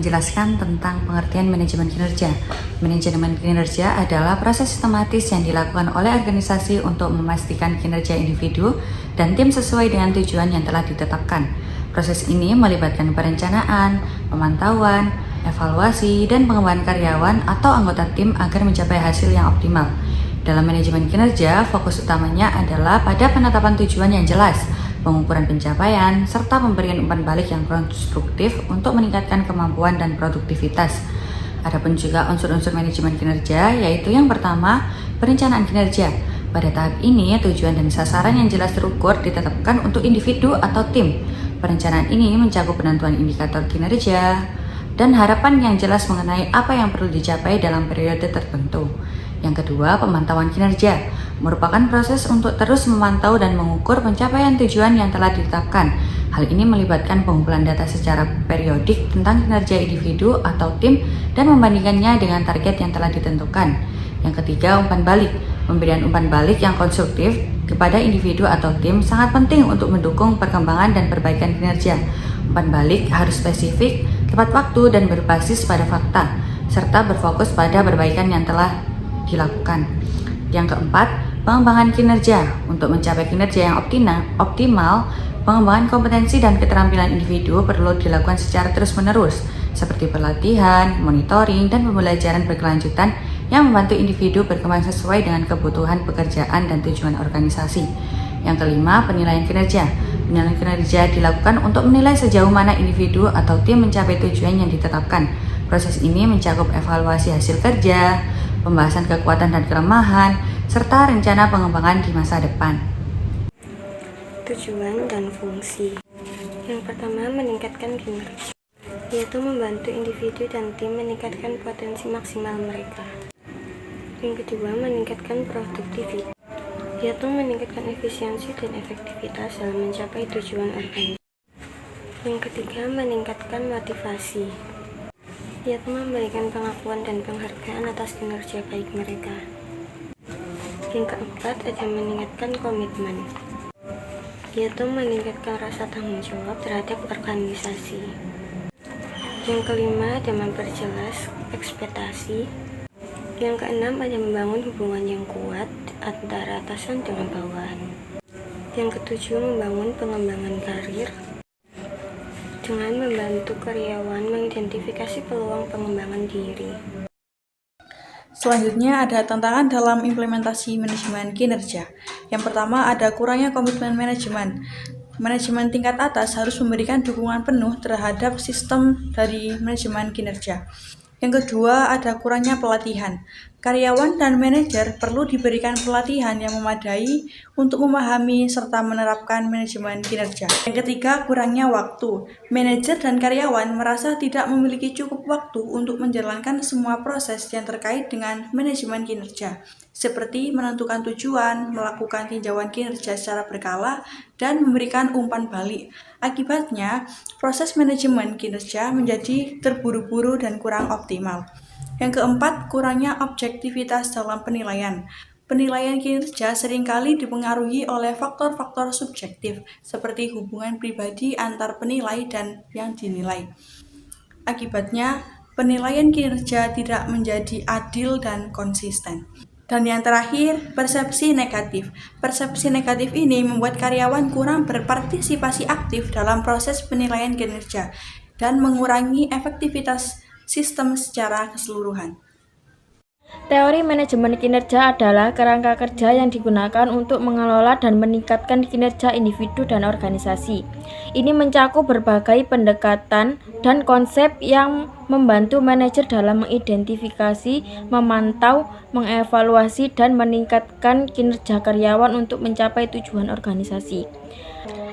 menjelaskan tentang pengertian manajemen kinerja. Manajemen kinerja adalah proses sistematis yang dilakukan oleh organisasi untuk memastikan kinerja individu dan tim sesuai dengan tujuan yang telah ditetapkan. Proses ini melibatkan perencanaan, pemantauan, evaluasi, dan pengembangan karyawan atau anggota tim agar mencapai hasil yang optimal. Dalam manajemen kinerja, fokus utamanya adalah pada penetapan tujuan yang jelas, pengukuran pencapaian, serta pemberian umpan balik yang konstruktif untuk meningkatkan kemampuan dan produktivitas. Adapun juga unsur-unsur manajemen kinerja, yaitu yang pertama, perencanaan kinerja. Pada tahap ini, tujuan dan sasaran yang jelas terukur ditetapkan untuk individu atau tim. Perencanaan ini mencakup penentuan indikator kinerja dan harapan yang jelas mengenai apa yang perlu dicapai dalam periode tertentu. Yang kedua, pemantauan kinerja merupakan proses untuk terus memantau dan mengukur pencapaian tujuan yang telah ditetapkan. Hal ini melibatkan pengumpulan data secara periodik tentang kinerja individu atau tim dan membandingkannya dengan target yang telah ditentukan. Yang ketiga, umpan balik. Pemberian umpan balik yang konstruktif kepada individu atau tim sangat penting untuk mendukung perkembangan dan perbaikan kinerja. Umpan balik harus spesifik, tepat waktu, dan berbasis pada fakta, serta berfokus pada perbaikan yang telah dilakukan. Yang keempat, pengembangan kinerja. Untuk mencapai kinerja yang optimal, pengembangan kompetensi dan keterampilan individu perlu dilakukan secara terus-menerus, seperti pelatihan, monitoring, dan pembelajaran berkelanjutan yang membantu individu berkembang sesuai dengan kebutuhan pekerjaan dan tujuan organisasi. Yang kelima, penilaian kinerja. Penilaian kinerja dilakukan untuk menilai sejauh mana individu atau tim mencapai tujuan yang ditetapkan. Proses ini mencakup evaluasi hasil kerja, pembahasan kekuatan dan kelemahan, serta rencana pengembangan di masa depan. Tujuan dan fungsi. Yang pertama, meningkatkan kinerja, yaitu membantu individu dan tim meningkatkan potensi maksimal mereka. Yang kedua, meningkatkan produktivitas, yaitu meningkatkan efisiensi dan efektivitas dalam mencapai tujuan organisasi. Yang ketiga, meningkatkan motivasi, yaitu memberikan pengakuan dan penghargaan atas kinerja baik mereka. Yang keempat, ada meningkatkan komitmen, yaitu meningkatkan rasa tanggung jawab terhadap organisasi. Yang kelima, ada memperjelas ekspektasi. Yang keenam, ada membangun hubungan yang kuat antara atasan dengan bawahan. Yang ketujuh, membangun pengembangan karir dengan membantu karyawan mengidentifikasi peluang pengembangan diri. Selanjutnya ada tantangan dalam implementasi manajemen kinerja. Yang pertama, ada kurangnya komitmen manajemen. Manajemen tingkat atas harus memberikan dukungan penuh terhadap sistem dari manajemen kinerja. Yang kedua, ada kurangnya pelatihan. Karyawan dan manajer perlu diberikan pelatihan yang memadai untuk memahami serta menerapkan manajemen kinerja. Yang ketiga, kurangnya waktu. Manajer dan karyawan merasa tidak memiliki cukup waktu untuk menjalankan semua proses yang terkait dengan manajemen kinerja, seperti menentukan tujuan, melakukan tinjauan kinerja secara berkala, dan memberikan umpan balik. Akibatnya, proses manajemen kinerja menjadi terburu-buru dan kurang optimal. Yang keempat, kurangnya objektivitas dalam penilaian. Penilaian kinerja seringkali dipengaruhi oleh faktor-faktor subjektif, seperti hubungan pribadi antar penilai dan yang dinilai. Akibatnya, penilaian kinerja tidak menjadi adil dan konsisten. Dan yang terakhir, persepsi negatif. Persepsi negatif ini membuat karyawan kurang berpartisipasi aktif dalam proses penilaian kinerja dan mengurangi efektivitas sistem secara keseluruhan. Teori manajemen kinerja adalah kerangka kerja yang digunakan untuk mengelola dan meningkatkan kinerja individu dan organisasi. Ini mencakup berbagai pendekatan dan konsep yang membantu manajer dalam mengidentifikasi, memantau, mengevaluasi, dan meningkatkan kinerja karyawan untuk mencapai tujuan organisasi.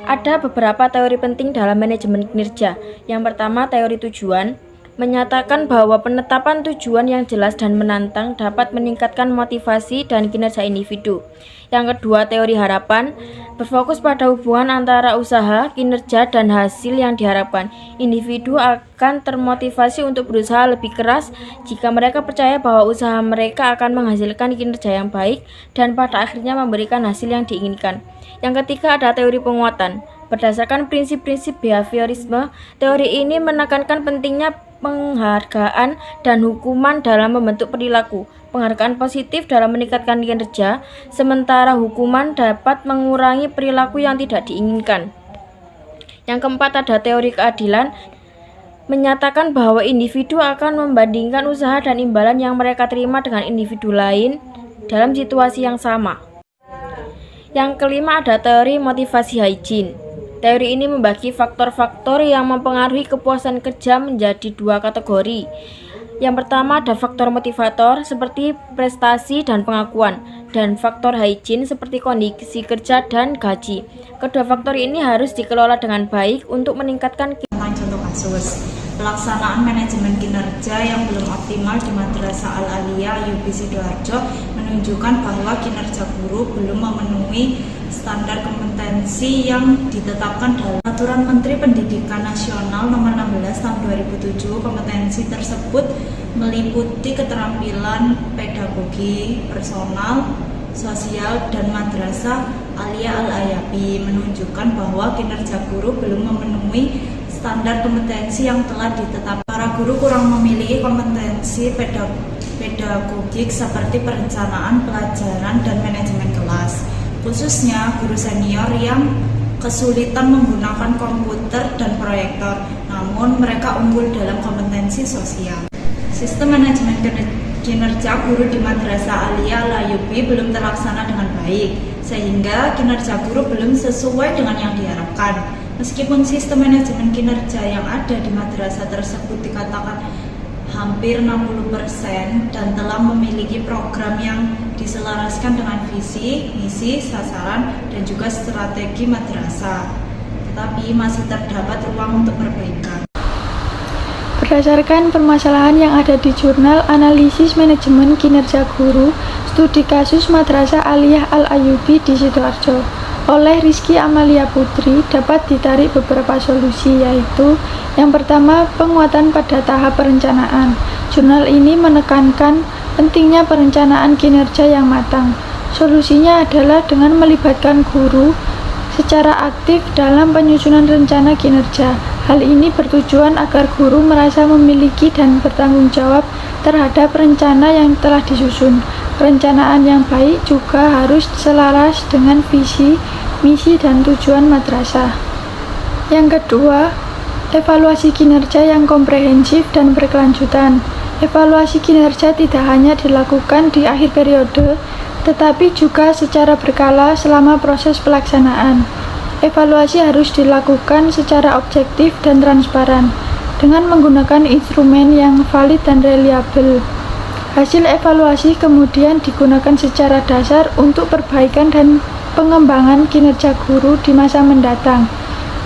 Ada beberapa teori penting dalam manajemen kinerja. Yang pertama, teori tujuan menyatakan bahwa penetapan tujuan yang jelas dan menantang dapat meningkatkan motivasi dan kinerja individu. Yang kedua, teori harapan berfokus pada hubungan antara usaha, kinerja, dan hasil yang diharapkan. Individu akan termotivasi untuk berusaha lebih keras jika mereka percaya bahwa usaha mereka akan menghasilkan kinerja yang baik dan pada akhirnya memberikan hasil yang diinginkan. Yang ketiga, ada teori penguatan. Berdasarkan prinsip-prinsip behaviorisme, teori ini menekankan pentingnya penghargaan dan hukuman dalam membentuk perilaku. Penghargaan positif dalam meningkatkan kinerja, sementara hukuman dapat mengurangi perilaku yang tidak diinginkan. Yang keempat ada teori keadilan, menyatakan bahwa individu akan membandingkan usaha dan imbalan yang mereka terima dengan individu lain dalam situasi yang sama. Yang kelima ada teori motivasi hygiene. Teori ini membagi faktor-faktor yang mempengaruhi kepuasan kerja menjadi dua kategori. Yang pertama ada faktor motivator seperti prestasi dan pengakuan, dan faktor hygiene seperti kondisi kerja dan gaji. Kedua faktor ini harus dikelola dengan baik untuk meningkatkan contoh kasus pelaksanaan manajemen kinerja yang belum optimal di Madrasah Al-Aliyah Ayyubi Sidoarjo menunjukkan bahwa kinerja guru belum memenuhi standar kompetensi yang ditetapkan dalam Peraturan Menteri Pendidikan Nasional Nomor 16 Tahun 2007. Kompetensi tersebut meliputi keterampilan pedagogi, personal, sosial, dan Madrasah Aliyah Al-Ayabi menunjukkan bahwa kinerja guru belum memenuhi standar kompetensi yang telah ditetapkan. Para guru kurang memiliki kompetensi pedagogik seperti perencanaan pelajaran dan manajemen kelas, khususnya guru senior yang kesulitan menggunakan komputer dan proyektor, namun mereka unggul dalam kompetensi sosial. Sistem manajemen kinerja guru di Madrasah Aliyah Al-Ayabi belum terlaksana dengan baik, sehingga kinerja guru belum sesuai dengan yang diharapkan. Meskipun sistem manajemen kinerja yang ada di madrasah tersebut dikatakan hampir 60% dan telah memiliki program yang diselaraskan dengan visi, misi, sasaran, dan juga strategi madrasah, tetapi masih terdapat ruang untuk perbaikan. Berdasarkan permasalahan yang ada di jurnal Analisis Manajemen Kinerja Guru, Studi Kasus Madrasah Aliyah Al-Ayabi di Sidoarjo oleh Rizky Amalia Putri, dapat ditarik beberapa solusi, yaitu yang pertama, penguatan pada tahap perencanaan. Jurnal ini menekankan pentingnya perencanaan kinerja yang matang. Solusinya adalah dengan melibatkan guru secara aktif dalam penyusunan rencana kinerja. Hal ini bertujuan agar guru merasa memiliki dan bertanggung jawab terhadap rencana yang telah disusun. Perencanaan yang baik juga harus selaras dengan visi, misi, dan tujuan madrasah. Yang kedua, evaluasi kinerja yang komprehensif dan berkelanjutan. Evaluasi kinerja tidak hanya dilakukan di akhir periode, tetapi juga secara berkala selama proses pelaksanaan. Evaluasi harus dilakukan secara objektif dan transparan, dengan menggunakan instrumen yang valid dan reliabel. Hasil evaluasi kemudian digunakan secara dasar untuk perbaikan dan pengembangan kinerja guru di masa mendatang.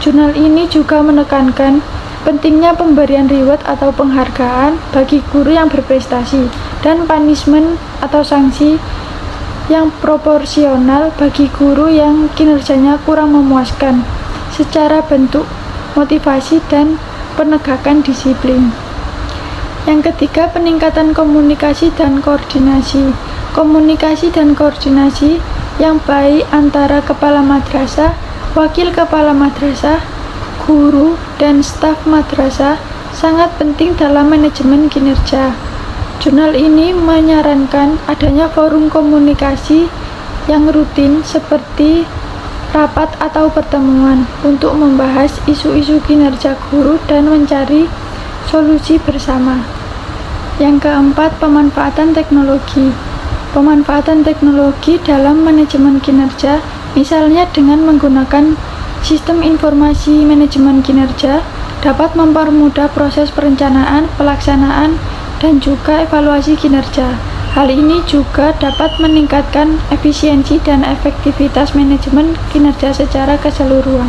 Jurnal ini juga menekankan pentingnya pemberian reward atau penghargaan bagi guru yang berprestasi dan punishment atau sanksi yang proporsional bagi guru yang kinerjanya kurang memuaskan secara bentuk motivasi dan penegakan disiplin. Yang ketiga, peningkatan komunikasi dan koordinasi. Komunikasi dan koordinasi yang baik antara kepala madrasah, wakil kepala madrasah, guru, dan staf madrasah sangat penting dalam manajemen kinerja. Jurnal ini menyarankan adanya forum komunikasi yang rutin seperti rapat atau pertemuan untuk membahas isu-isu kinerja guru dan mencari solusi bersama. Yang keempat, pemanfaatan teknologi. Pemanfaatan teknologi dalam manajemen kinerja, misalnya dengan menggunakan sistem informasi manajemen kinerja, dapat mempermudah proses perencanaan, pelaksanaan, dan juga evaluasi kinerja. Hal ini juga dapat meningkatkan efisiensi dan efektivitas manajemen kinerja secara keseluruhan.